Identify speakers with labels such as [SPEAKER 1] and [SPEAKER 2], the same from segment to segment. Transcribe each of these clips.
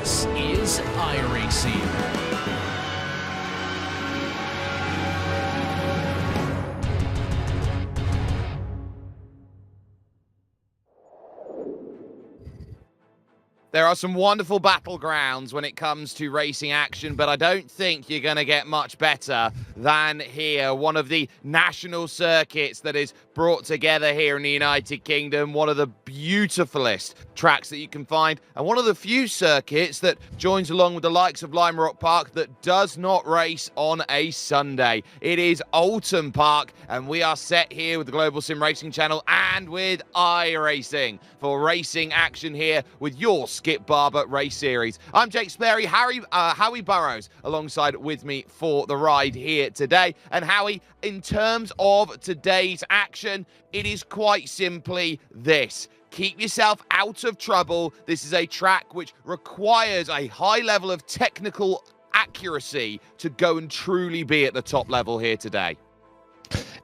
[SPEAKER 1] This is iRacing.
[SPEAKER 2] There are some wonderful battlegrounds when it comes to racing action, but I don't think you're going to get much better than here. One of the national circuits that is brought together here in the United Kingdom, one of the beautifulest tracks that you can find, and one of the few circuits that joins along with the likes of Lime Rock Park that does not race on a Sunday. It is Oulton Park, and we are set here with the Global SimRacing Channel and with iRacing for racing action here with your Skip Barber Race Series. I'm Jake Sperry, Howie Burrows alongside with me for the ride here today. And Howie, in terms of today's action, it is quite simply this. Keep yourself out of trouble. This is a track which requires a high level of technical accuracy to go and truly be at the top level here today.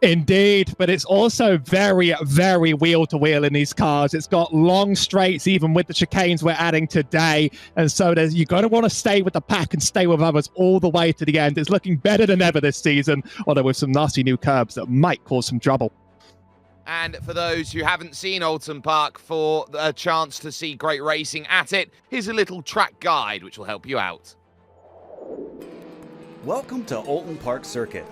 [SPEAKER 3] Indeed, but it's also very, very wheel-to-wheel in these cars. It's got long straights, even with the chicanes we're adding today. And so you're going to want to stay with the pack and stay with others all the way to the end. It's looking better than ever this season, although with some nasty new curbs that might cause some trouble.
[SPEAKER 2] And for those who haven't seen Oulton Park for a chance to see great racing at it, here's a little track guide which will help you out.
[SPEAKER 4] Welcome to Oulton Park Circuit.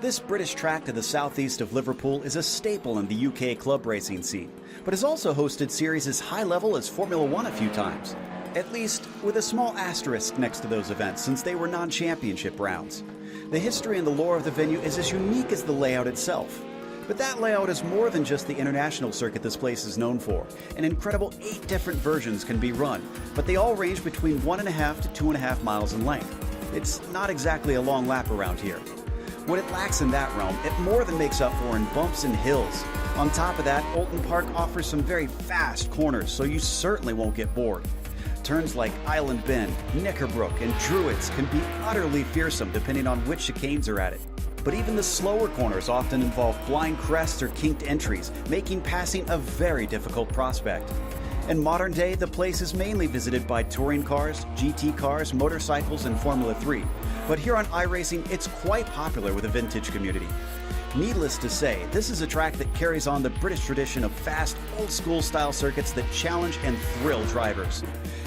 [SPEAKER 4] This British track to the southeast of Liverpool is a staple in the UK club racing scene, but has also hosted series as high level as Formula One a few times, at least with a small asterisk next to those events since they were non-championship rounds. The history and the lore of the venue is as unique as the layout itself. But that layout is more than just the international circuit this place is known for. An incredible 8 different versions can be run, but they all range between 1.5 to 2.5 miles in length. It's not exactly a long lap around here. What it lacks in that realm, it more than makes up for in bumps and hills. On top of that, Oulton Park offers some very fast corners, so you certainly won't get bored. Turns like Island Bend, Knickerbrook, and Druids can be utterly fearsome depending on which chicanes are at it. But even the slower corners often involve blind crests or kinked entries, making passing a very difficult prospect. In modern day, the place is mainly visited by touring cars, GT cars, motorcycles, and Formula 3. But here on iRacing, it's quite popular with the vintage community. Needless to say, this is a track that carries on the British tradition of fast, old-school style circuits that challenge and thrill drivers.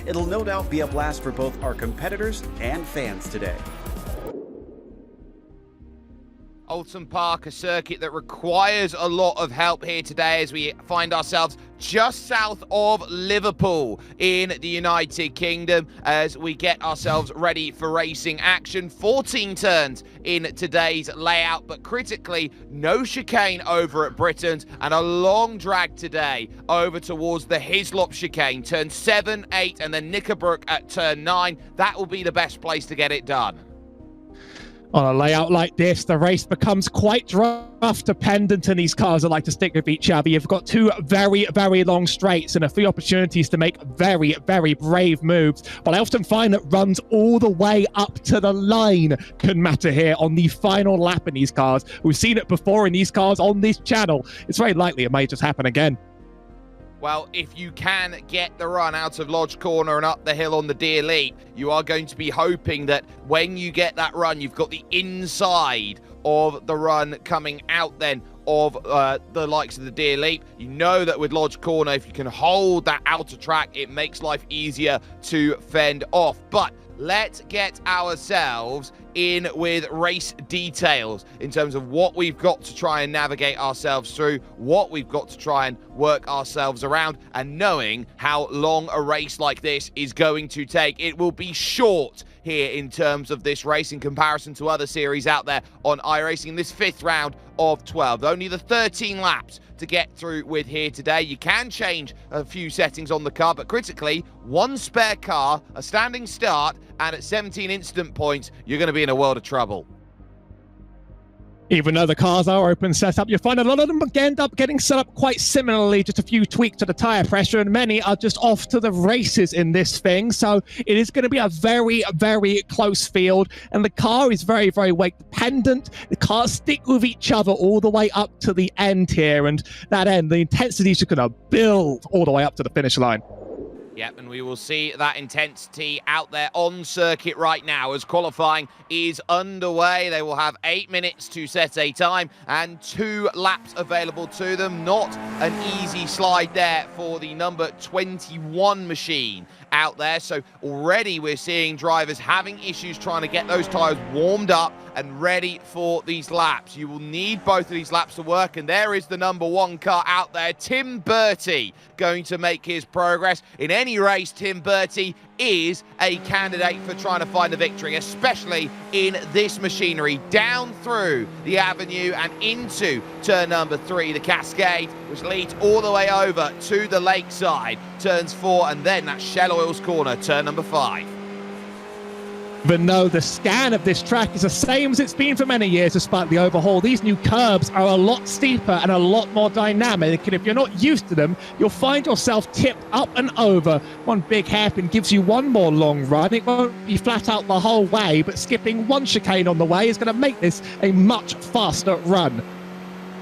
[SPEAKER 4] It'll no doubt be a blast for both our competitors and fans today.
[SPEAKER 2] Oulton Park, a circuit that requires a lot of help here today as we find ourselves just south of Liverpool in the United Kingdom as we get ourselves ready for racing action. 14 turns in today's layout, but critically, no chicane over at Britain's and a long drag today over towards the Hislop chicane. Turn 7, 8, and then Knickerbrook at turn 9. That will be the best place to get it done.
[SPEAKER 3] On a layout like this, the race becomes quite draft dependent and these cars that like to stick with each other. You've got 2 very, very long straights and a few opportunities to make very, very brave moves. But I often find that runs all the way up to the line can matter here on the final lap in these cars. We've seen it before in these cars on this channel. It's very likely it may just happen again.
[SPEAKER 2] Well, if you can get the run out of Lodge Corner and up the hill on the Deer Leap, you are going to be hoping that when you get that run, you've got the inside of the run coming out then of the likes of the Deer Leap. You know that with Lodge Corner, if you can hold that outer track, it makes life easier to fend off. But let's get ourselves in with race details in terms of what we've got to try and navigate ourselves through, what we've got to try and work ourselves around, and knowing how long a race like this is going to take. It will be short here in terms of this race in comparison to other series out there on iRacing. This 5th round of 12, only the 13 laps to get through with here today. You can change a few settings on the car, but critically, 1 spare car, a standing start, and at 17 instant points, you're going to be in a world of trouble.
[SPEAKER 3] Even though the cars are open setup, you find a lot of them end up getting set up quite similarly, just a few tweaks to the tyre pressure, and many are just off to the races in this thing. So it is going to be a very, very close field, and the car is very, very weight dependent. The cars stick with each other all the way up to the end here, and that end, the intensity is just going to build all the way up to the finish line.
[SPEAKER 2] Yep, and we will see that intensity out there on circuit right now as qualifying is underway. They will have 8 minutes to set a time and 2 laps available to them. Not an easy slide there for the number 21 machine out there. So already we're seeing drivers having issues trying to get those tyres warmed up and ready for these laps. You will need both of these laps to work, and there is the number 1 car out there, Tim Bertie, going to make his progress. In any race, Tim Bertie is a candidate for trying to find a victory, especially in this machinery, down through the avenue and into turn number 3, the Cascade, which leads all the way over to the lakeside, turns 4, and then that Shell Oils corner, turn number 5.
[SPEAKER 3] But no, the scan of this track is the same as it's been for many years despite the overhaul. These new curbs are a lot steeper and a lot more dynamic, and if you're not used to them, you'll find yourself tipped up and over. One big hairpin gives you one more long run. It won't be flat out the whole way, but skipping one chicane on the way is going to make this a much faster run.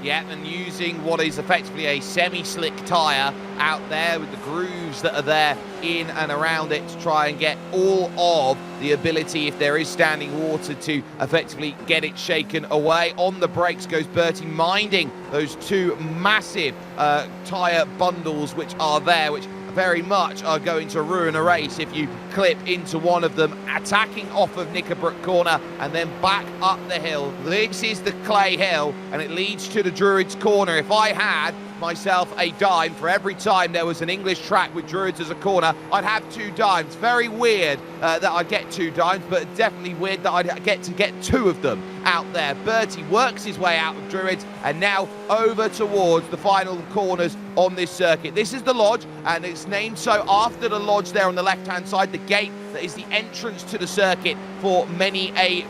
[SPEAKER 2] Yeah, and using what is effectively a semi-slick tyre out there with the grooves that are there in and around it to try and get all of the ability, if there is standing water, to effectively get it shaken away. On the brakes goes Bertie, minding those 2 massive tyre bundles which are there, which very much are going to ruin a race if you clip into one of them, attacking off of Knickerbrook corner and then back up the hill. This is the clay hill and it leads to the Druids corner. If I had myself a dime for every time there was an English track with Druids as a corner, I'd have 2 dimes. Very weird that I'd get 2 dimes, but definitely weird that I'd get 2 of them out there. Bertie works his way out of Druids and now over towards the final corners on this circuit. This is the lodge, and it's named so after the lodge there on the left-hand side, the gate that is the entrance to the circuit for many a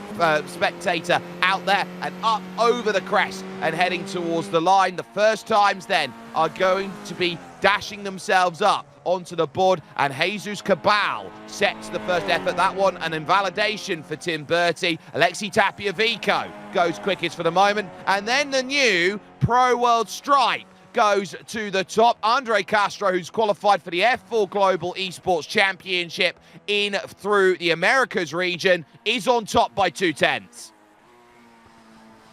[SPEAKER 2] spectator out there, and up over the crest and heading towards the line. The first times then are going to be dashing themselves up onto the board, and Jesus Cabal sets the first effort. That one an invalidation for Tim Bertie. Alexi Tapiavico goes quickest for the moment, and then the new Pro World Stripe goes to the top. Andre Castro, who's qualified for the F4 Global Esports Championship in through the Americas region, is on top by 2/10.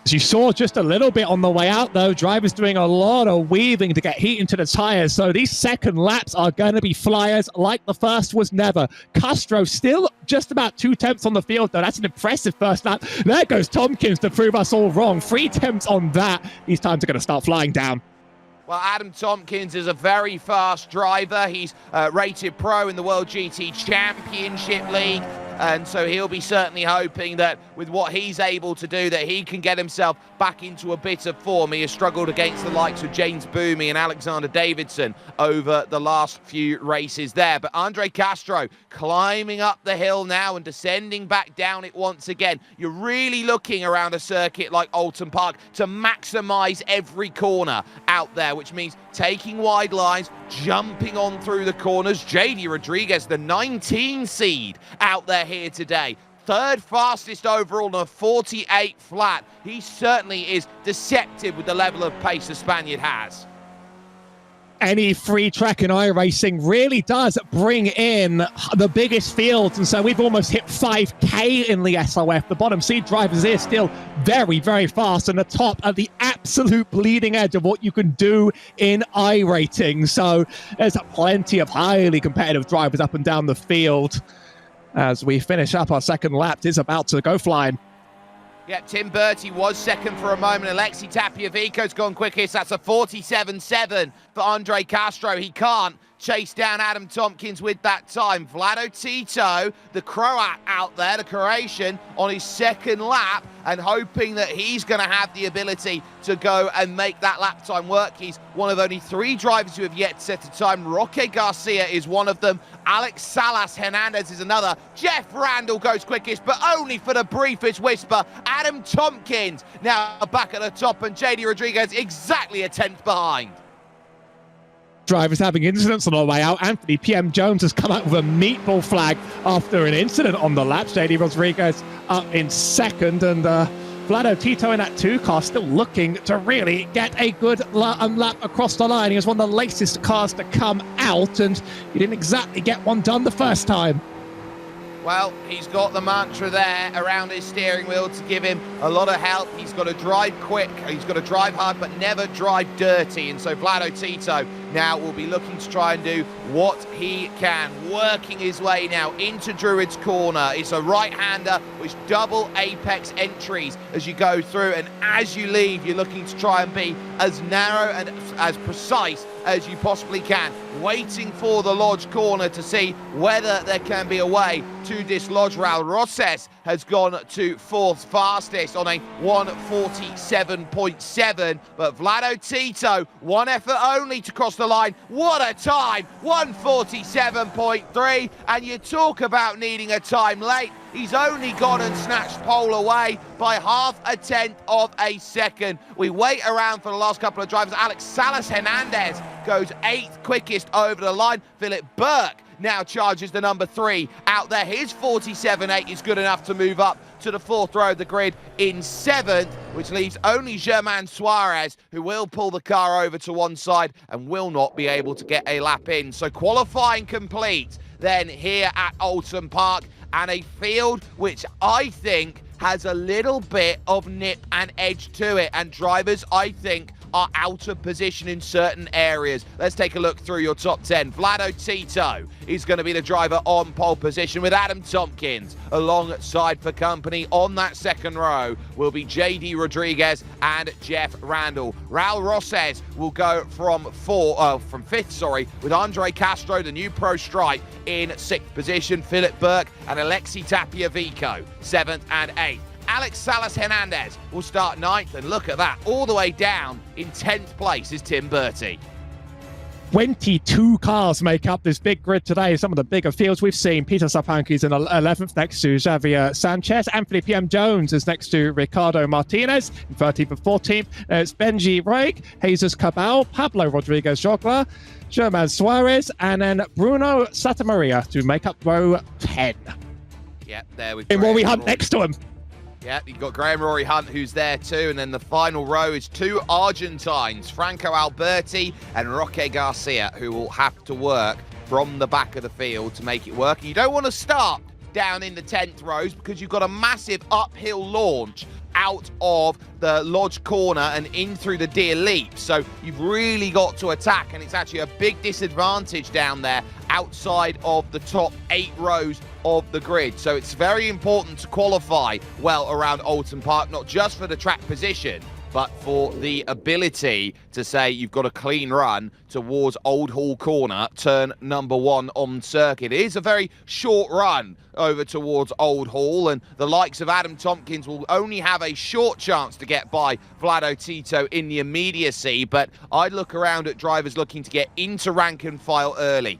[SPEAKER 3] As you saw just a little bit on the way out, though, drivers doing a lot of weaving to get heat into the tyres. So these second laps are going to be flyers like the first was never. Castro still just about 2 tenths on the field, though. That's an impressive first lap. There goes Tompkins to prove us all wrong. 3 tenths on that. These times are going to start flying down.
[SPEAKER 2] Well, Adam Tompkins is a very fast driver. He's rated pro in the World GT Championship League. And so he'll be certainly hoping that with what he's able to do, that he can get himself back into a bit of form. He has struggled against the likes of James Boomey and Alexander Davidson over the last few races there. But Andre Castro climbing up the hill now and descending back down it once again. You're really looking around a circuit like Oulton Park to maximise every corner out there, which means taking wide lines, jumping on through the corners. JD Rodriguez, the 19 seed out there here today. 3rd fastest overall on a 48 flat. He certainly is deceptive with the level of pace the Spaniard has.
[SPEAKER 3] Any free track in iRacing really does bring in the biggest fields, and so we've almost hit 5K in the SOF. The bottom seed drivers here still very, very fast, and the top at the absolute bleeding edge of what you can do in iRacing. So there's plenty of highly competitive drivers up and down the field. As we finish up our second lap, it is about to go flying.
[SPEAKER 2] Yeah, Tim Bertie was second for a moment. Alexi Tapiavico's gone quickest. That's a 47.7 for Andre Castro. He can't chase down Adam Tompkins with that time. Vlado Tito, the Croat out there, the Croatian, on his second lap, and hoping that he's going to have the ability to go and make that lap time work. He's one of only 3 drivers who have yet to set a time. Roque Garcia is one of them. Alex Salas Hernandez is another. Jeff Randall goes quickest, but only for the briefest whisper. Adam Tompkins now back at the top, and JD Rodriguez exactly a 10th behind.
[SPEAKER 3] Drivers having incidents on the way out. Anthony PM Jones has come out with a meatball flag after an incident on the laps. JD Rodriguez up in second, and Vlado Tito in that 2 car still looking to really get a good lap across the line. He was one of the latest cars to come out, and he didn't exactly get one done the first time.
[SPEAKER 2] Well, he's got the mantra there around his steering wheel to give him a lot of help. He's got to drive quick, he's got to drive hard, but never drive dirty. And so Vlado Tito now will be looking to try and do what he can, working his way now into Druid's Corner. It's a right-hander with double apex entries as you go through, and as you leave, you're looking to try and be as narrow and as precise as you possibly can, waiting for the Lodge Corner to see whether there can be a way to dislodge Raul Rosses. Has gone to 4th fastest on a 1:47.7, but Vlado Tito, one effort only to cross the line. What a time, 1:47.3, and you talk about needing a time late. He's only gone and snatched pole away by 0.5 of a second. We wait around for the last couple of drivers. Alex Salas Hernandez goes 8th quickest over the line. Philip Burke now charges the number 3 out there. His 47.8 is good enough to move up to the 4th row of the grid in 7th, which leaves only Germain Suarez, who will pull the car over to one side and will not be able to get a lap in. So qualifying complete then here at Oulton Park, and a field which I think has a little bit of nip and edge to it, and drivers, I think, are out of position in certain areas. Let's take a look through your top 10. Vlado Tito is going to be the driver on pole position, with Adam Tompkins alongside for company. On that 2nd row will be JD Rodriguez and Jeff Randall. Raul Rosses will go from 5th, with Andre Castro, the new pro stripe, in 6th position. Philip Burke and Alexi Tapiavico, 7th and 8th. Alex Salas Hernandez will start 9th, and look at that, all the way down in 10th place is Tim Bertie.
[SPEAKER 3] 22 cars make up this big grid today. Some of the bigger fields we've seen. Peter Sapanki's in 11th next to Xavier Sanchez. Anthony P.M. Jones is next to Ricardo Martinez in 13th and 14th. It's Benji Reig, Jesus Cabal, Pablo Rodriguez Jogler, German Suarez, and then Bruno Santamaria to make up row 10.
[SPEAKER 2] Yeah, there we go.
[SPEAKER 3] And Rory Hunt next to him.
[SPEAKER 2] Yeah, you've got Graham Rory Hunt, who's there too, and then the final row is 2 Argentines, Franco Alberti and Roque Garcia, who will have to work from the back of the field to make it work. And you don't want to start down in the 10th rows because you've got a massive uphill launch out of the Lodge Corner and in through the Deer Leap. So you've really got to attack, and it's actually a big disadvantage down there outside of the top 8 rows of the grid. So it's very important to qualify well around Oulton Park, not just for the track position, but for the ability to say you've got a clean run towards Old Hall Corner, turn number 1 on circuit. It is a very short run over towards Old Hall, and the likes of Adam Tompkins will only have a short chance to get by Vlado Tito in the immediacy, but I'd look around at drivers looking to get into rank and file early.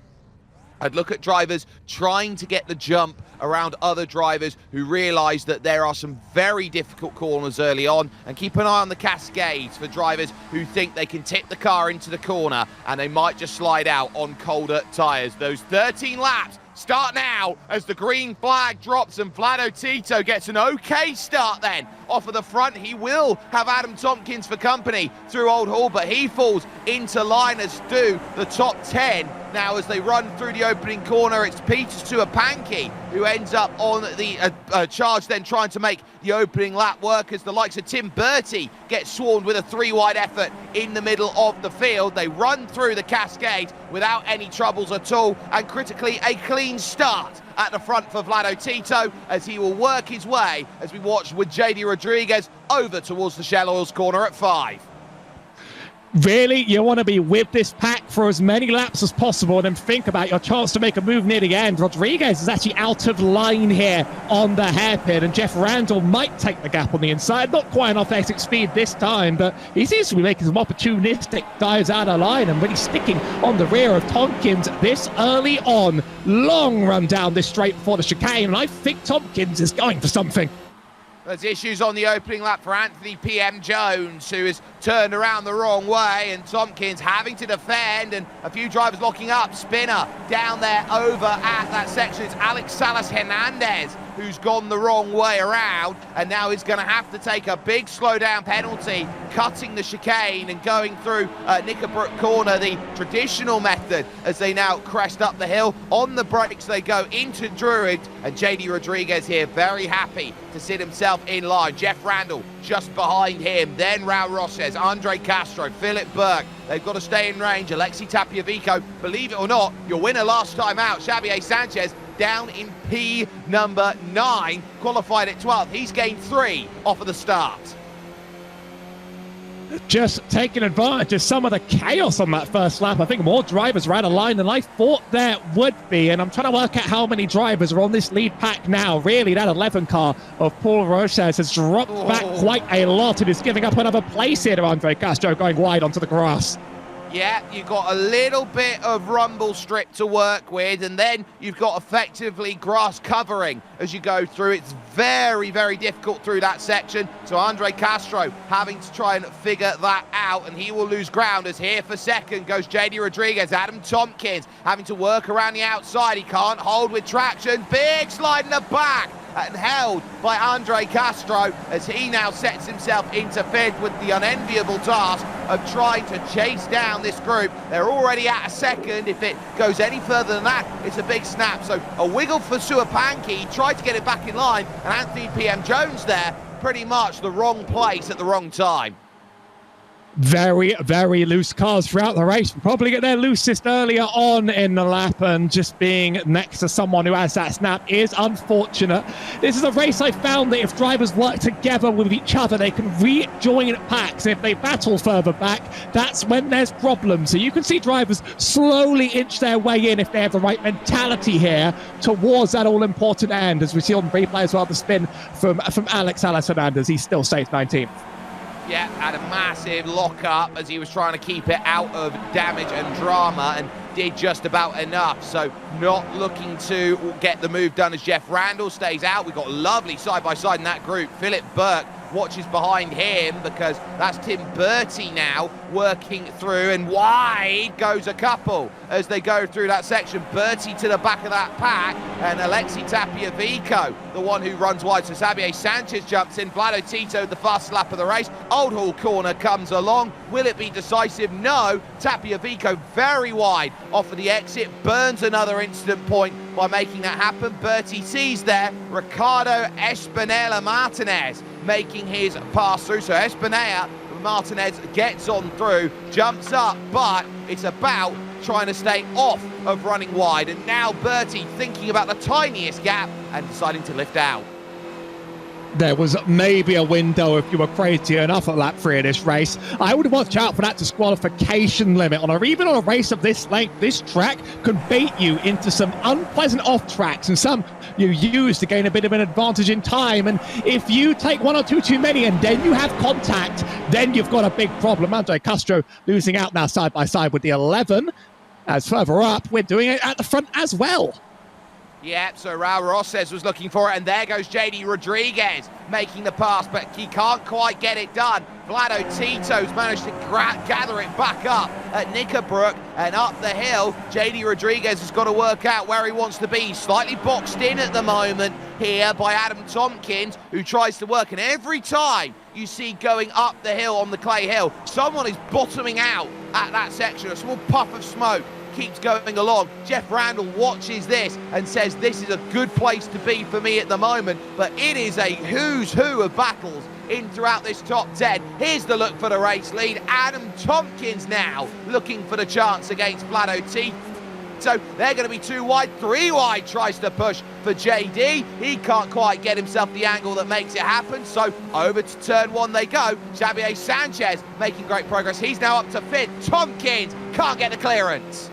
[SPEAKER 2] I'd look at drivers trying to get the jump around other drivers who realise that there are some very difficult corners early on, and keep an eye on the cascades for drivers who think they can tip the car into the corner and they might just slide out on colder tyres. Those 13 laps start now as the green flag drops and Vlado Tito gets an okay start then. Off of the front, he will have Adam Tompkins for company through Old Hall, but he falls into line, as do the top 10. Now as they run through the opening corner, it's Peters to Apanki who ends up on the charge, then trying to make the opening lap work, as the likes of Tim Bertie get swarmed with a 3-wide effort in the middle of the field. They run through the cascade without any troubles at all, and critically a clean start at the front for Vlado Tito as he will work his way, as we watch with JD Rodriguez, over towards the Shell Oils corner at 5.
[SPEAKER 3] Really, you want to be with this pack for as many laps as possible and then think about your chance to make a move near the end. Rodriguez is actually out of line here on the hairpin, and Jeff Randall might take the gap on the inside. Not quite enough exit speed this time, but he seems to be making some opportunistic dives out of line and really sticking on the rear of Tompkins this early on. Long run down this straight before the chicane, and I think Tompkins is going for something.
[SPEAKER 2] There's issues on the opening lap for Anthony P.M. Jones, who is turned around the wrong way, and Tompkins having to defend, and a few drivers locking up. Spinner down there over at that section. It's Alex Salas Hernandez who's gone the wrong way around, and now he's going to have to take a big slowdown penalty, cutting the chicane and going through Knickerbrook corner, the traditional method, as they now crest up the hill. On the brakes they go into Druid, and JD Rodriguez here very happy to sit himself in line. Jeff Randall just behind him, then Raul Rosses, Andre Castro, Philip Burke. They've got to stay in range. Alexi Tapiavico, believe it or not, your winner last time out, Xavier Sanchez, down in P number 9, qualified at 12th. He's gained 3 off of the start.
[SPEAKER 3] Just taking advantage of some of the chaos on that first lap. I think more drivers ran a line than I thought there would be, and I'm trying to work out how many drivers are on this lead pack now. Really, that 11 car of Paul Roches has dropped back quite a lot and is giving up another place here to Andre Castro going wide onto the grass.
[SPEAKER 2] Yeah, you've got a little bit of rumble strip to work with, and then you've got effectively grass covering as you go through. It's very, very difficult through that section. So Andre Castro having to try and figure that out, and he will lose ground as here for second goes JD Rodriguez. Adam Tompkins having to work around the outside. He can't hold with traction. Big slide in the back, and held by Andre Castro as he now sets himself into fifth with the unenviable task of trying to chase down this group. They're already at a second. If it goes any further than that, it's a big snap. So a wiggle for Suapanki. He tried to get it back in line, and Anthony PM Jones there, pretty much the wrong place at the wrong time.
[SPEAKER 3] Very, very loose cars throughout the race. Probably get their loosest earlier on in the lap, and just being next to someone who has that snap is unfortunate. This is a race I found that if drivers work together with each other, they can rejoin packs. If they battle further back, that's when there's problems. So you can see drivers slowly inch their way in if they have the right mentality here towards that all-important end. As we see on replay as well, the spin from Alex Hernandez. He still stays 19th.
[SPEAKER 2] Yeah, had a massive lock-up as he was trying to keep it out of damage and drama, and did just about enough. So not looking to get the move done as Jeff Randall stays out. We've got lovely side-by-side in that group. Philip Burke watches behind him because that's Tim Bertie now working through, and wide goes a couple as they go through that section. Bertie to the back of that pack, and Alexi Tapiavico, the one who runs wide. So Xavier Sanchez jumps in. Vlado Tito, the fastest lap of the race. Old Hall corner comes along. Will it be decisive? No. Tapiavico very wide off of the exit, burns another incident point by making that happen. Bertie sees there Ricardo Espinela Martinez making his pass through. So Espinela Martinez gets on through, jumps up, but it's about trying to stay off of running wide. And now Bertie thinking about the tiniest gap and deciding to lift out.
[SPEAKER 3] There was maybe a window if you were crazy enough at lap 3 of this race. I would watch out for that disqualification limit or even on a race of this length. This track can bait you into some unpleasant off tracks, and some you use to gain a bit of an advantage in time. And if you take one or two too many and then you have contact, then you've got a big problem. Andre Castro losing out now side by side with the 11. As further up, we're doing it at the front as well.
[SPEAKER 2] Yeah, so Raul Rosses was looking for it, and there goes JD Rodriguez making the pass, but he can't quite get it done. Vlado Tito's managed to gather it back up at Knickerbrook, and up the hill, JD Rodriguez has got to work out where he wants to be. He's slightly boxed in at the moment here by Adam Tompkins, who tries to work, and every time you see going up the hill on the clay hill, someone is bottoming out at that section, a small puff of smoke keeps going along. Jeff Randall watches this and says, this is a good place to be for me at the moment, but it is a who's who of battles in throughout this top 10. Here's the look for the race lead. Adam Tompkins now looking for the chance against Vlado T. So they're going to be 2 wide, 3 wide, tries to push for JD. He can't quite get himself the angle that makes it happen. So over to turn 1 they go. Xavier Sanchez making great progress. He's now up to 5th. Tompkins can't get the clearance.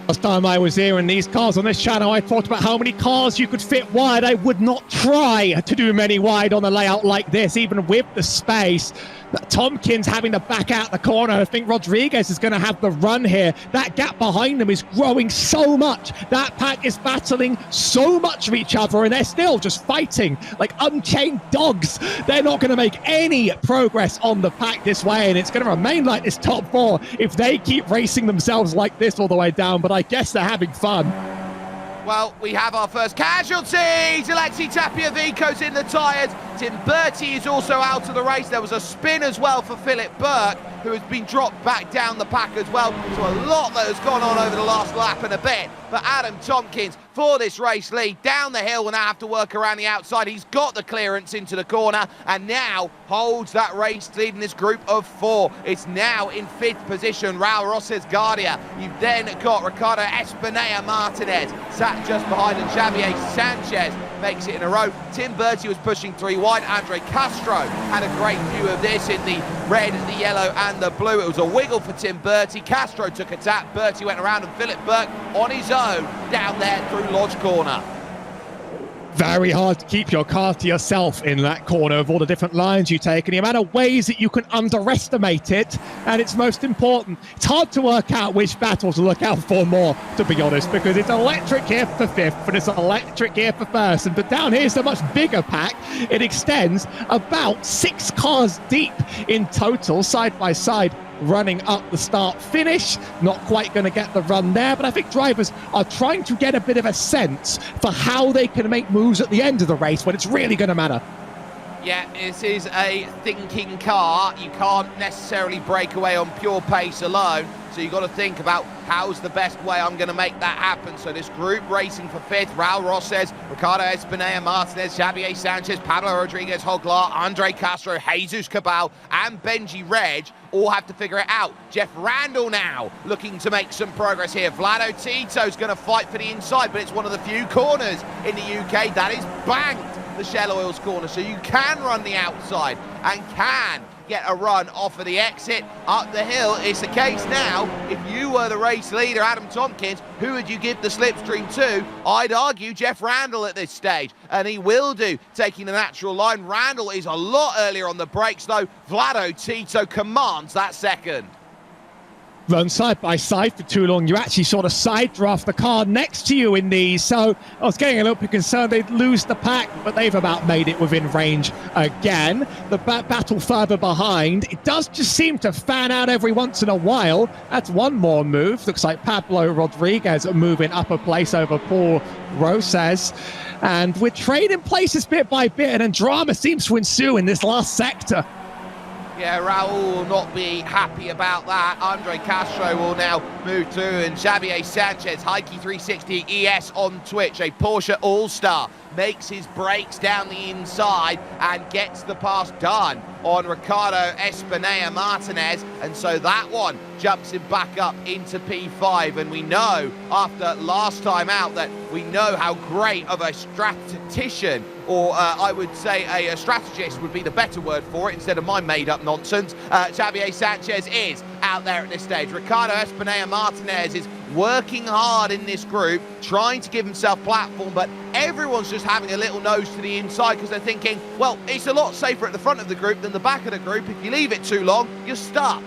[SPEAKER 3] Last time I was here in these cars on this channel, I talked about how many cars you could fit wide. I would not try to do many wide on a layout like this, even with the space. Tompkins having to back out the corner. I think Rodriguez is going to have the run here. That gap behind them is growing so much. That pack is battling so much with each other, and they're still just fighting like unchained dogs. They're not going to make any progress on the pack this way, and it's going to remain like this top 4 if they keep racing themselves like this all the way down. But I guess they're having fun.
[SPEAKER 2] Well, we have our first casualties. Alexei Tapia-Vico's in the tyres. Tim Bertie is also out of the race. There was a spin as well for Philip Burke, who has been dropped back down the pack as well. So a lot that has gone on over the last lap and a bit. But Adam Tompkins for this race lead down the hill will now have to work around the outside. He's got the clearance into the corner and now holds that race lead in this group of 4. It's now in 5th position, Raul Rosses Guardia. You've then got Ricardo Espinea Martinez sat just behind, and Xavier Sanchez makes it in a row. Tim Bertie was pushing 3 wide. Andre Castro had a great view of this in the red, the yellow and the blue. It was a wiggle for Tim Bertie. Castro took a tap, Bertie went around, and Philip Burke on his own down there through Lodge Corner.
[SPEAKER 3] Very hard to keep your car to yourself in that corner of all the different lines you take and the amount of ways that you can underestimate it, and it's most important. It's hard to work out which battles to look out for more, to be honest, because it's electric here for 5th and it's electric here for 1st, but down here's a much bigger pack. It extends about 6 cars deep in total, side by side, running up the start finish. Not quite going to get the run there, but I think drivers are trying to get a bit of a sense for how they can make moves at the end of the race when it's really going to matter.
[SPEAKER 2] Yeah, this is a thinking car. You can't necessarily break away on pure pace alone, so you've got to think about how's the best way I'm going to make that happen. So this group racing for 5th, Raul Rosses, Ricardo Espinea Martinez, Xavier Sanchez, Pablo Rodriguez Hoglar, Andre Castro, Jesus Cabal and Benji Reg all have to figure it out. Jeff Randall now looking to make some progress here. Vlado Tito's going to fight for the inside, but it's one of the few corners in the UK that is banked, the Shell Oils corner, so you can run the outside and can get a run off of the exit up the hill. It's the case now, if you were the race leader, Adam Tompkins, who would you give the slipstream to? I'd argue Jeff Randall at this stage, and he will do, taking the natural line. Randall is a lot earlier on the brakes though. Vlado Tito commands that second.
[SPEAKER 3] Run side by side for too long, you actually sort of side draft the car next to you in these, so I was getting a little bit concerned they'd lose the pack, but they've about made it within range again. The battle further behind, it does just seem to fan out every once in a while. That's one more move. Looks like Pablo Rodriguez moving up a place over Paul Rosses, and we're trading places bit by bit, and then drama seems to ensue in this last sector.
[SPEAKER 2] Yeah, Raul will not be happy about that. Andre Castro will now move through, and Xavier Sanchez, Heike 360 ES on Twitch, a Porsche All-Star, makes his breaks down the inside and gets the pass done on Ricardo Espinea Martinez, and so that one jumps him back up into P5. And we know after last time out that we know how great of a statistician, or I would say a strategist would be the better word for it instead of my made-up nonsense, Xavier Sanchez is out there at this stage. Ricardo Espinea Martinez is working hard in this group, trying to give himself platform, but everyone's just having a little nose to the inside because they're thinking, well, it's a lot safer at the front of the group than the back of the group. If you leave it too long, you're stuck.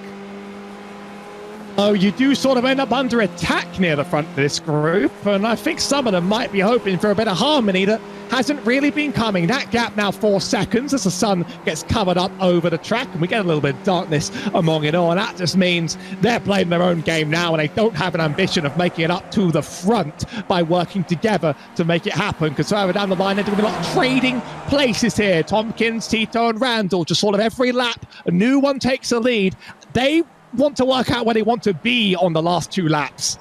[SPEAKER 3] Oh, you do sort of end up under attack near the front of this group, and I think some of them might be hoping for a bit of harmony that hasn't really been coming. That gap now 4 seconds as the sun gets covered up over the track, and we get a little bit of darkness among it all, and that just means they're playing their own game now, and they don't have an ambition of making it up to the front by working together to make it happen, because further down the line they're doing a lot of trading places here. Tompkins, Tito and Randall, just sort of every lap a new one takes a lead. They want to work out where they want to be on the last 2 laps.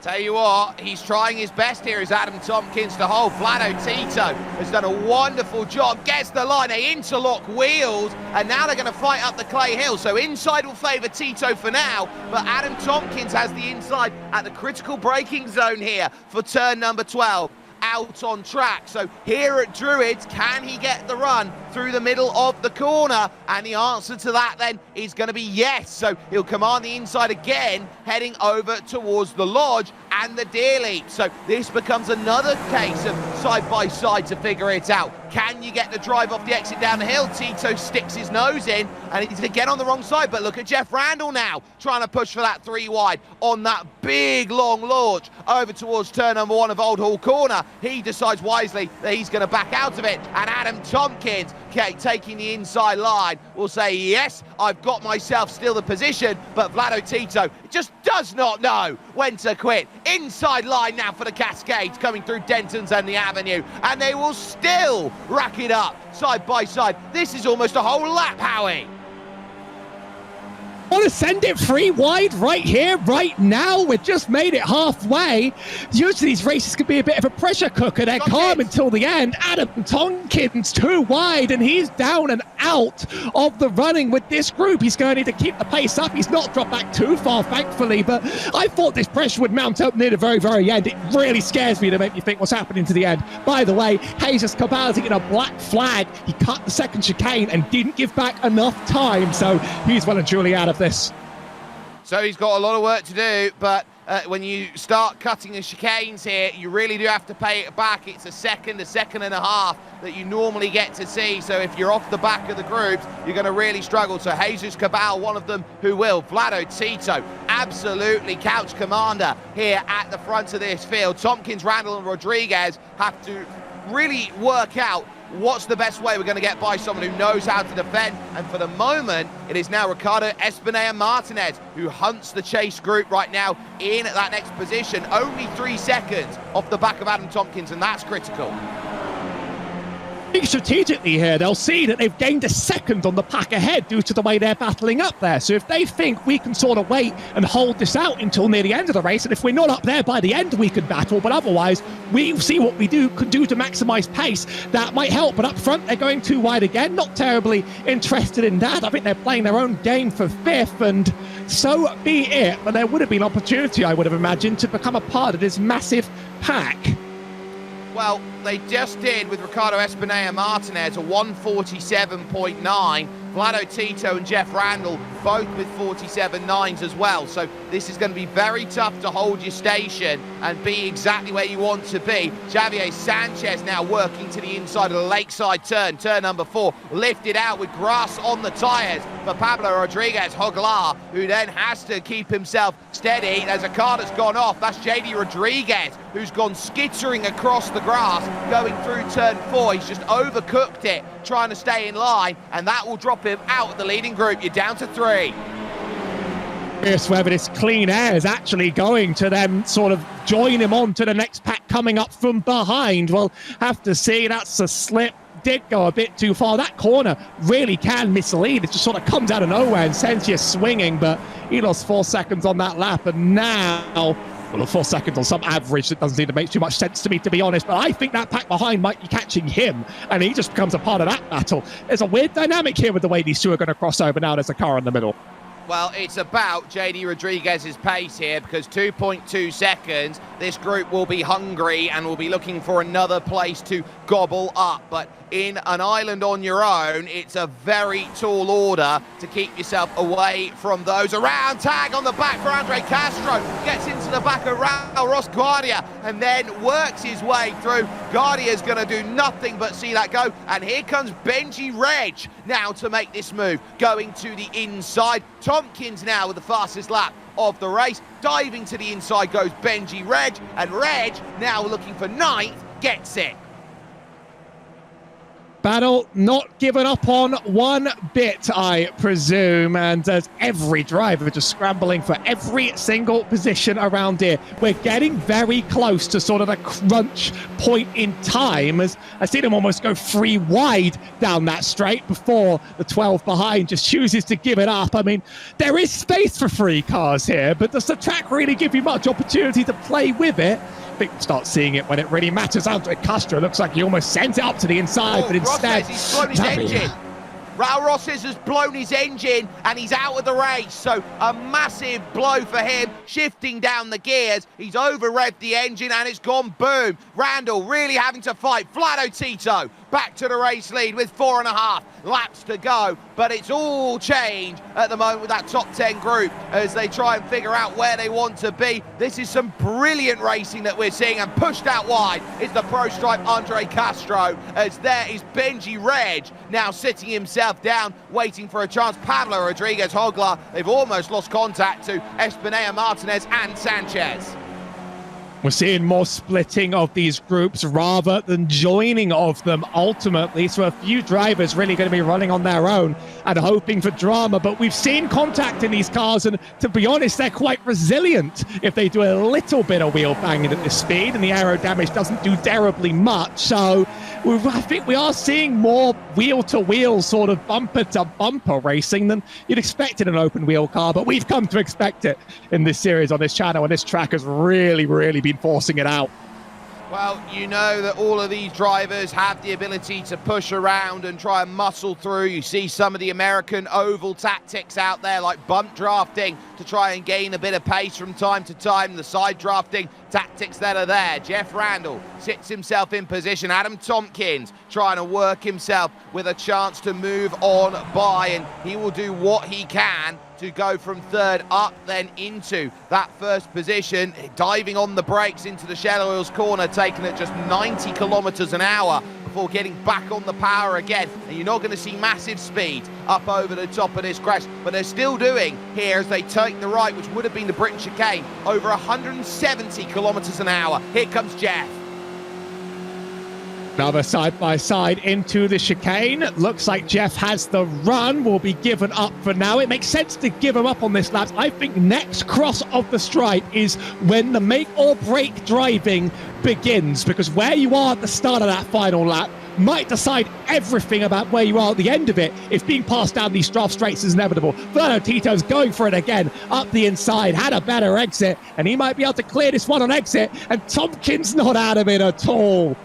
[SPEAKER 2] Tell you what, he's trying his best here is Adam Tompkins to hold. Vlado Tito has done a wonderful job, gets the line, they interlock wheels, and now they're going to fight up the clay hill. So inside will favour Tito for now, but Adam Tompkins has the inside at the critical braking zone here for turn number 12. Out on track. So here at Druids, can he get the run through the middle of the corner? And the answer to that then is going to be yes. So he'll command the inside again, heading over towards the Lodge and the Deer Leap. So this becomes another case of side by side to figure it out. Can you get the drive off the exit down the hill? Tito sticks his nose in and he's again on the wrong side, but look at Jeff Randall now trying to push for that 3 wide on that big long launch over towards turn number 1 of Old Hall Corner. He decides wisely that he's going to back out of it, and Adam Tompkins, taking the inside line, will say, yes, I've got myself still the position, but Vlado Tito just does not know when to quit. Inside line now for the Cascades, coming through Denton's and the Avenue, and they will still rack it up side by side. This is almost a whole lap, Howie.
[SPEAKER 3] Want to send it 3 wide right here, right now. We've just made it halfway. Usually these races could be a bit of a pressure cooker. They're calm until the end. Adam Tompkins 2 wide, and he's down and out of the running with this group. He's going to need to keep the pace up. He's not dropped back too far, thankfully, but I thought this pressure would mount up near the very, very end. It really scares me to make me think what's happening to the end. By the way, Jesus Cabal's getting a black flag. He cut the second chicane and didn't give back enough time, so he's well and truly out of this.
[SPEAKER 2] So he's got a lot of work to do, but when you start cutting the chicanes here, you really do have to pay it back. It's a second and a half that you normally get to see. So if you're off the back of the groups, you're going to really struggle. So Jesus Cabal, one of them who will. Vlado Tito, absolutely couch commander here at the front of this field. Tompkins, Randall and Rodriguez have to really work out what's the best way we're going to get by someone who knows how to defend. And for the moment, it is now Ricardo Espinea Martinez who hunts the chase group right now in that next position. Only 3 seconds off the back of Adam Tompkins, and that's critical.
[SPEAKER 3] Strategically here, they'll see that they've gained a second on the pack ahead due to the way they're battling up there. So if they think we can sort of wait and hold this out until near the end of the race, and if we're not up there by the end, we could battle, but otherwise we see what we could do to maximize pace. That might help, but up front they're going too wide again. Not terribly interested in that. I think they're playing their own game for 5th, and so be it. But there would have been opportunity, I would have imagined, to become a part of this massive pack.
[SPEAKER 2] Well, they just did with Ricardo Espinea Martinez, a 147.9. Vlado Tito and Jeff Randall both with 47.9s as well. So this is going to be very tough to hold your station and be exactly where you want to be. Xavier Sanchez now working to the inside of the lakeside turn number 4, lifted out with grass on the tyres for Pablo Rodriguez Hoglar, who then has to keep himself steady as a car that's gone off. That's JD Rodriguez, who's gone skittering across the grass going through turn 4. He's just overcooked it, trying to stay in line, and that will drop him out of the leading group. You're down to 3.
[SPEAKER 3] Curious whether this clean air is actually going to then sort of join him on to the next pack coming up from behind. We'll have to see. That's a slip. Did go a bit too far. That corner really can mislead. It just sort of comes out of nowhere and sends you swinging, but he lost 4 seconds on that lap, and now, well, 4 seconds on some average, that doesn't seem to make too much sense to me, to be honest, but I think that pack behind might be catching him, and he just becomes a part of that battle. There's a weird dynamic here with the way these two are going to cross over. Now there's a car in the middle.
[SPEAKER 2] Well, it's about JD Rodriguez's pace here, because 2.2 seconds, this group will be hungry and will be looking for another place to gobble up. But in an island on your own, it's a very tall order to keep yourself away from those. Around tag on the back for Andre Castro, gets into the back of Raul Ross Guardia and then works his way through. Guardia's going to do nothing but see that go, and here comes Benji Reg now to make this move, going to the inside. Tompkins now with the fastest lap of the race. Diving to the inside goes Benji Reg, and Reg now looking for 9th, gets it.
[SPEAKER 3] Battle not given up on one bit, I presume, and there's every driver just scrambling for every single position around here. We're getting very close to sort of a crunch point in time, as I see them almost go 3 wide down that straight before the 12 behind just chooses to give it up. I mean, there is space for 3 cars here, but does the track really give you much opportunity to play with it? I think we'll start seeing it when it really matters. Andre Castro looks like he almost sent it up to the inside, but instead...
[SPEAKER 2] He's blown his engine. Raul Rosses has blown his engine and he's out of the race. So a massive blow for him, shifting down the gears. He's over-revved the engine and it's gone boom. Randall really having to fight. Vlado Tito back to the race lead with 4.5 laps to go. But it's all change at the moment with that top 10 group as they try and figure out where they want to be. This is some brilliant racing that we're seeing, and pushed out wide is the Pro Stripe Andre Castro, as there is Benji Reg now sitting himself down, waiting for a chance. Pablo Rodriguez Hoglar, they've almost lost contact to Espinea Martinez and Sanchez.
[SPEAKER 3] We're seeing more splitting of these groups rather than joining of them ultimately. So a few drivers really going to be running on their own and hoping for drama. But we've seen contact in these cars, and to be honest, they're quite resilient if they do a little bit of wheel banging at this speed, and the aero damage doesn't do terribly much. So I think we are seeing more wheel-to-wheel sort of bumper-to-bumper racing than you'd expect in an open-wheel car. But we've come to expect it in this series on this channel, and this track has really been forcing it out.
[SPEAKER 2] Well, you know that all of these drivers have the ability to push around and try and muscle through. You see some of the American oval tactics out there, like bump drafting to try and gain a bit of pace from time to time. The side drafting tactics that are there. Jeff Randall sits himself in position. Adam Tompkins trying to work himself with a chance to move on by, and he will do what he can to go from third up then into that first position, diving on the brakes into the Shell Oils corner, taking it just 90 kilometers an hour before getting back on the power again. And you're not going to see massive speed up over the top of this crash, but they're still doing here as they take the right, which would have been the Britain chicane, over 170 kilometers an hour. Here comes Jeff.
[SPEAKER 3] Another side-by-side into the chicane. Looks like Jeff has the run, will be given up for now. It makes sense to give him up on this lap. I think next cross of the stripe is when the make or break driving begins, because where you are at the start of that final lap might decide everything about where you are at the end of it if being passed down these rough straights is inevitable. Fernando Tito's going for it again up the inside, had a better exit, and he might be able to clear this one on exit, and Tompkins not out of it at all.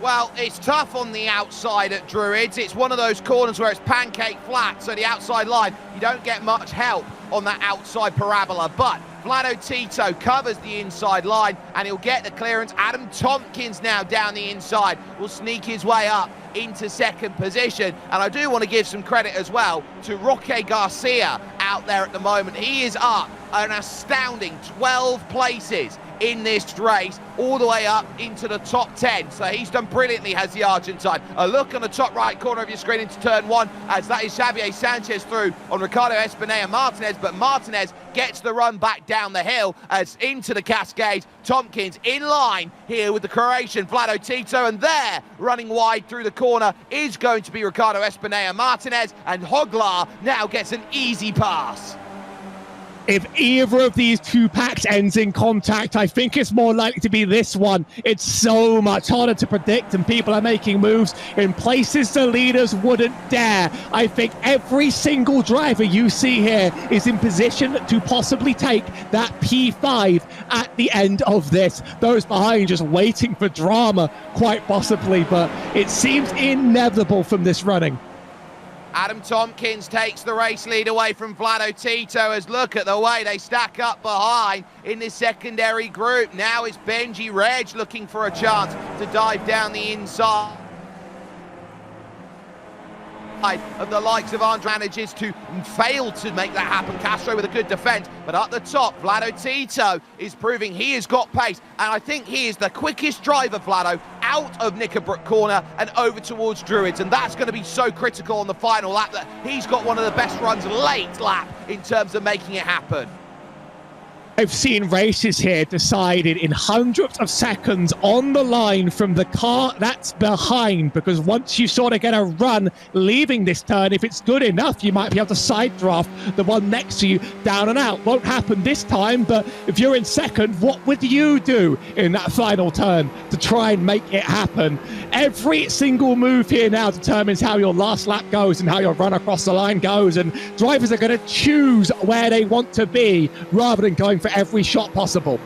[SPEAKER 2] Well, it's tough on the outside at Druids. It's one of those corners where it's pancake flat, so the outside line, you don't get much help on that outside parabola. But Vlado Tito covers the inside line, and he'll get the clearance. Adam Tompkins now down the inside will sneak his way up into second position. And I do want to give some credit as well to Roque Garcia out there at the moment. He is up an astounding 12 places in this race, all the way up into the top 10. So he's done brilliantly, has the Argentine. A look on the top right corner of your screen into turn one, as that is Xavier Sanchez through on Ricardo Espinea Martinez, but Martinez gets the run back down the hill as into the Cascades. Tompkins in line here with the Croatian Vlado Tito, and there, running wide through the corner, is going to be Ricardo Espinea Martinez, and Hoglar now gets an easy pass.
[SPEAKER 3] If either of these two packs ends in contact, I think it's more likely to be this one. It's so much harder to predict, and people are making moves in places the leaders wouldn't dare. I think every single driver you see here is in position to possibly take that P5 at the end of this. Those behind just waiting for drama, quite possibly, but it seems inevitable from this running.
[SPEAKER 2] Adam Tompkins takes the race lead away from Vlado Tito, as look at the way they stack up behind in this secondary group. Now it's Benji Reg looking for a chance to dive down the inside of the likes of Andre manages to fail to make that happen. Castro with a good defense, but at the top, Vlado Tito is proving he has got pace, and I think he is the quickest driver, Vlado, out of Knickerbrook corner and over towards Druids, and that's going to be so critical on the final lap that he's got one of the best runs late lap in terms of making it happen.
[SPEAKER 3] I've seen races here decided in hundredths of seconds on the line from the car that's behind, because once you sort of get a run leaving this turn, if it's good enough, you might be able to side draft the one next to you down and out. Won't happen this time, but if you're in second, what would you do in that final turn to try and make it happen? Every single move here now determines how your last lap goes and how your run across the line goes, and drivers are going to choose where they want to be rather than going for every shot possible.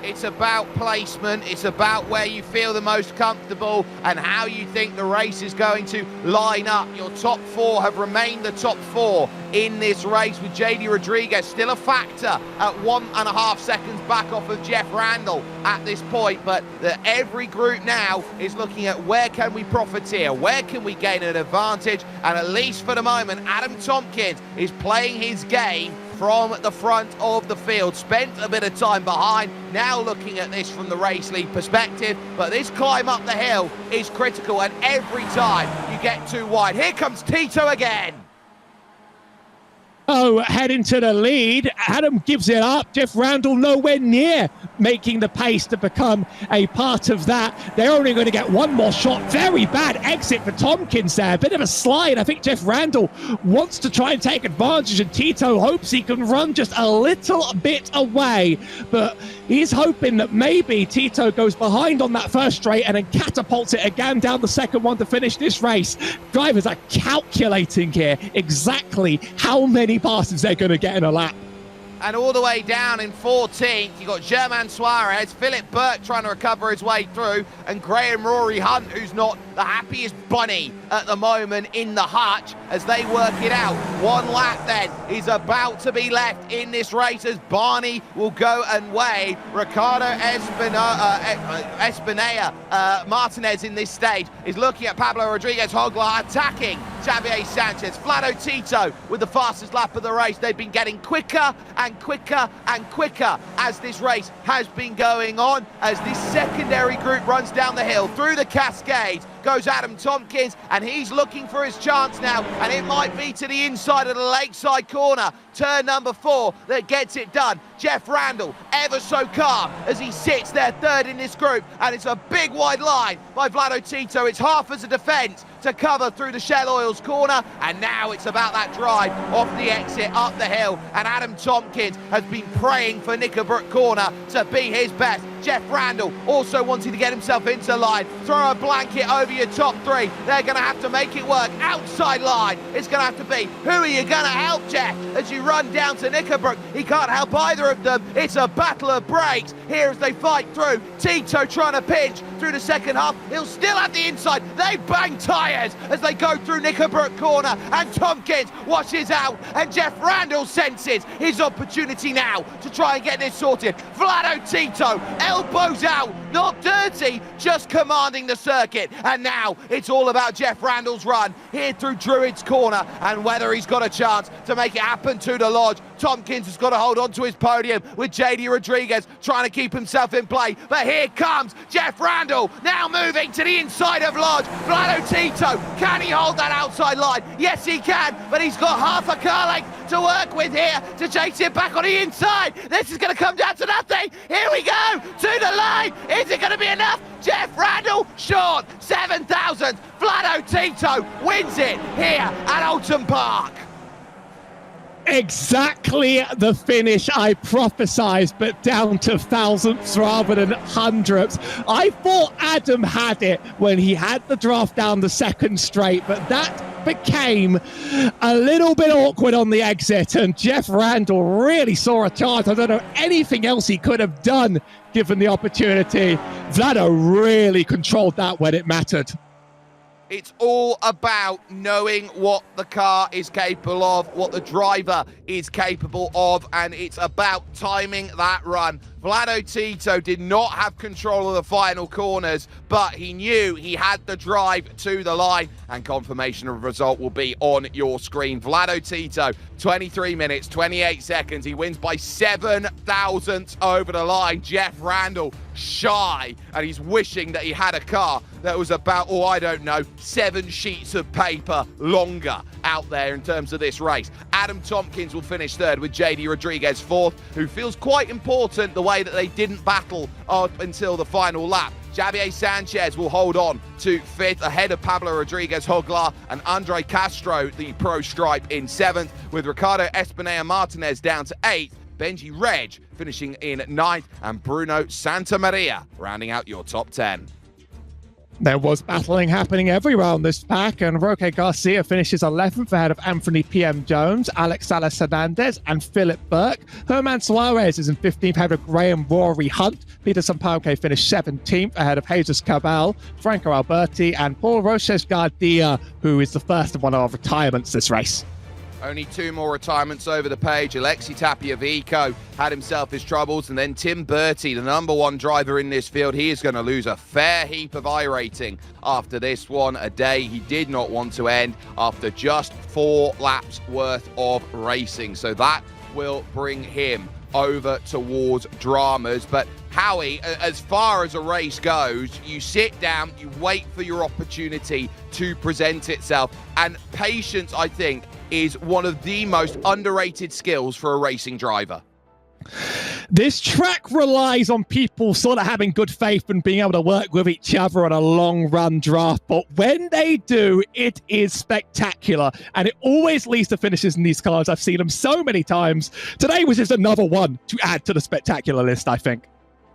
[SPEAKER 2] It's about placement, it's about where you feel the most comfortable and how you think the race is going to line up. Your top four have remained the top four in this race, with JD Rodriguez still a factor at 1.5 seconds back off of Jeff Randall at this point. But every group now is looking at where can we profiteer, where can we gain an advantage, and at least for the moment, Adam Tompkins is playing his game from the front of the field. Spent a bit of time behind, now looking at this from the race lead perspective, but this climb up the hill is critical, and every time you get too wide. Here comes Tito again.
[SPEAKER 3] Tito heading to the lead. Adam gives it up. Jeff Randall nowhere near making the pace to become a part of that. They're only going to get one more shot. Very bad exit for Tompkins there. A bit of a slide. I think Jeff Randall wants to try and take advantage, and Tito hopes he can run just a little bit away. But he's hoping that maybe Tito goes behind on that first straight and then catapults it again down the second one to finish this race. Drivers are calculating here exactly how many passes they're going to get in a lap.
[SPEAKER 2] And all the way down in 14th, you've got German Suarez, Philip Burke trying to recover his way through, and Graham Rory Hunt, who's not the happiest bunny at the moment in the hutch as they work it out. One lap then is about to be left in this race as Barney will go and weigh Ricardo Espinea Martinez in this stage is looking at Pablo Rodriguez Hogla attacking Xavier Sanchez. Vlado Tito with the fastest lap of the race. They've been getting quicker and quicker and quicker as this race has been going on, as this secondary group runs down the hill through the Cascades. Goes Adam Tompkins, and he's looking for his chance now, and it might be to the inside of the Lakeside corner, turn number 4, that gets it done. Jeff Randall, ever so calm as he sits there third in this group, and it's a big wide line by Vlado Tito. It's half as a defence to cover through the Shell Oils corner, and now it's about that drive off the exit up the hill, and Adam Tompkins has been praying for Knickerbrook corner to be his best. Jeff Randall also wanting to get himself into line. Throw a blanket over your top 3. They're going to have to make it work. Outside line, it's going to have to be. Who are you going to help, Jeff, as you run down to Knickerbrook? He can't help either of them. It's a battle of brakes here as they fight through. Tito trying to pinch through the second half. He'll still have the inside. They bang tyres as they go through Knickerbrook corner, and Tompkins washes out, and Jeff Randall senses his opportunity now to try and get this sorted. Vlado Tito, elbows out, not dirty, just commanding the circuit. And now it's all about Jeff Randall's run here through Druids corner, and whether he's got a chance to make it happen to the Lodge. Tompkins has got to hold on to his podium with JD Rodriguez trying to keep himself in play. But here comes Jeff Randall, now moving to the inside of Lodge. Vlado Tito, can he hold that outside line? Yes, he can, but he's got half a car length to work with here to chase it back on the inside. This is going to come down to nothing. Here we go, to the line. Is it going to be enough? Jeff Randall, short, 7,000. Vlado Tito wins it here at Oulton Park.
[SPEAKER 3] Exactly the finish I prophesized, but down to thousandths rather than hundredths. I thought Adam had it when he had the draft down the second straight, but that became a little bit awkward on the exit, and Jeff Randall really saw a chance. I don't know anything else he could have done given the opportunity. Vlado really controlled that when it mattered.
[SPEAKER 2] It's all about knowing what the car is capable of, what the driver is capable of, and it's about timing that run. Vlado Tito did not have control of the final corners, but he knew he had the drive to the line, and confirmation of the result will be on your screen. Vlado Tito, 23 minutes, 28 seconds. He wins by 7 thousandths over the line. Jeff Randall, shy, and he's wishing that he had a car that was about, oh, I don't know, 7 sheets of paper longer out there in terms of this race. Adam Tompkins will finish third with JD Rodriguez fourth, who feels quite important the way that they didn't battle up until the final lap. Xavier Sanchez will hold on to fifth ahead of Pablo Rodriguez Hogla and Andre Castro, the pro stripe, in seventh, with Ricardo Espinea Martinez down to eighth. Benji Reg finishing in ninth, and Bruno Santamaria rounding out your top 10.
[SPEAKER 3] There was battling happening everywhere on this pack, and Roque Garcia finishes 11th ahead of Anthony P.M. Jones, Alex Salas Hernandez, and Philip Burke. Herman Suarez is in 15th ahead of Graham Rory Hunt. Peter Sampaio finished 17th ahead of Jesus Cabal, Franco Alberti, and Paul Roches Gardia, who is the first of one of our retirements this race.
[SPEAKER 2] Only 2 more retirements over the page. Alexi Tapiavico had himself his troubles, and then Tim Bertie, the number 1 driver in this field, he is going to lose a fair heap of iRating after this one. A day he did not want to end after just 4 laps worth of racing. So that will bring him over towards dramas. But Howie, as far as a race goes, you sit down, you wait for your opportunity to present itself. And patience, I think, is one of the most underrated skills for a racing driver.
[SPEAKER 3] This track relies on people sort of having good faith and being able to work with each other on a long run draft. But when they do, it is spectacular. And it always leads to finishes in these cars. I've seen them so many times. Today was just another one to add to the spectacular list, I think.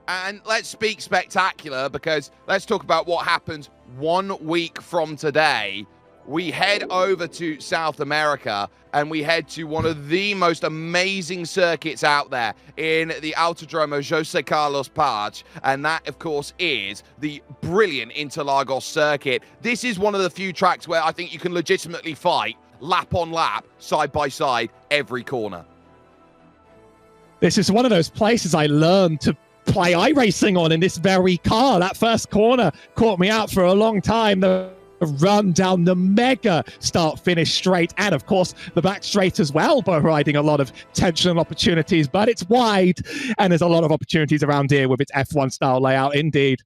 [SPEAKER 2] And let's speak spectacular, because let's talk about what happens 1 week from today. We head over to South America and we head to one of the most amazing circuits out there in the Autodromo José Carlos Page, and that, of course, is the brilliant Interlagos circuit. This is one of the few tracks where I think you can legitimately fight lap on lap, side by side, every corner.
[SPEAKER 3] This is one of those places I learned to play iRacing on in this very car. That first corner caught me out for a long time. The run down the mega start-finish straight, and of course the back straight as well, providing a lot of tension and opportunities, but it's wide and there's a lot of opportunities around here with its F1 style layout indeed.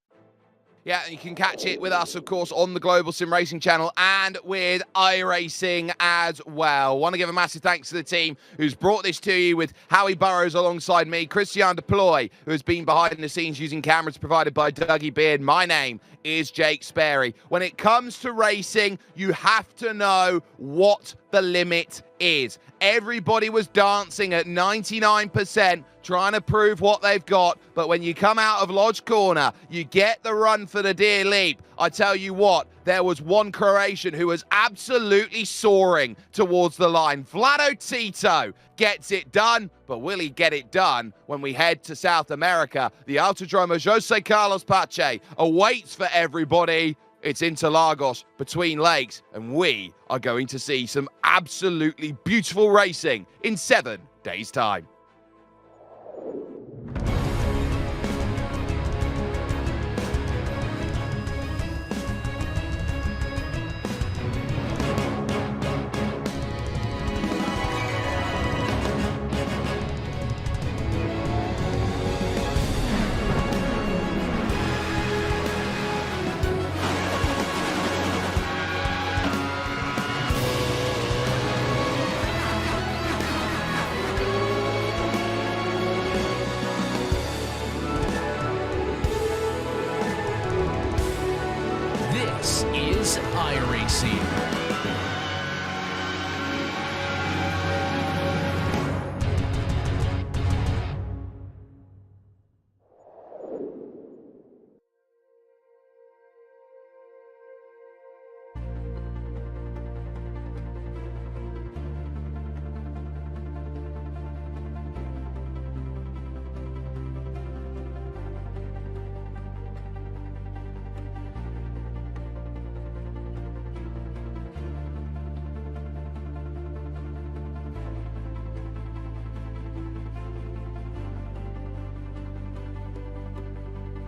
[SPEAKER 2] Yeah, and you can catch it with us, of course, on the Global SimRacing Channel and with iRacing as well. Want to give a massive thanks to the team who's brought this to you, with Howie Burrows alongside me, Christian Deploy, who has been behind the scenes using cameras provided by Dougie Beard. My name is Jake Sperry. When it comes to racing, you have to know what the limit is. Everybody was dancing at 99%, trying to prove what they've got, but when you come out of Lodge Corner, you get the run for the dear leap. I tell you what, there was one Croatian who was absolutely soaring towards the line. Vlado Tito gets it done, but will he get it done when we head to South America? The Autodromo José Carlos Pache awaits for everybody. It's Interlagos, between lakes, and we are going to see some absolutely beautiful racing in 7 days' time.
[SPEAKER 1] This is iRacing.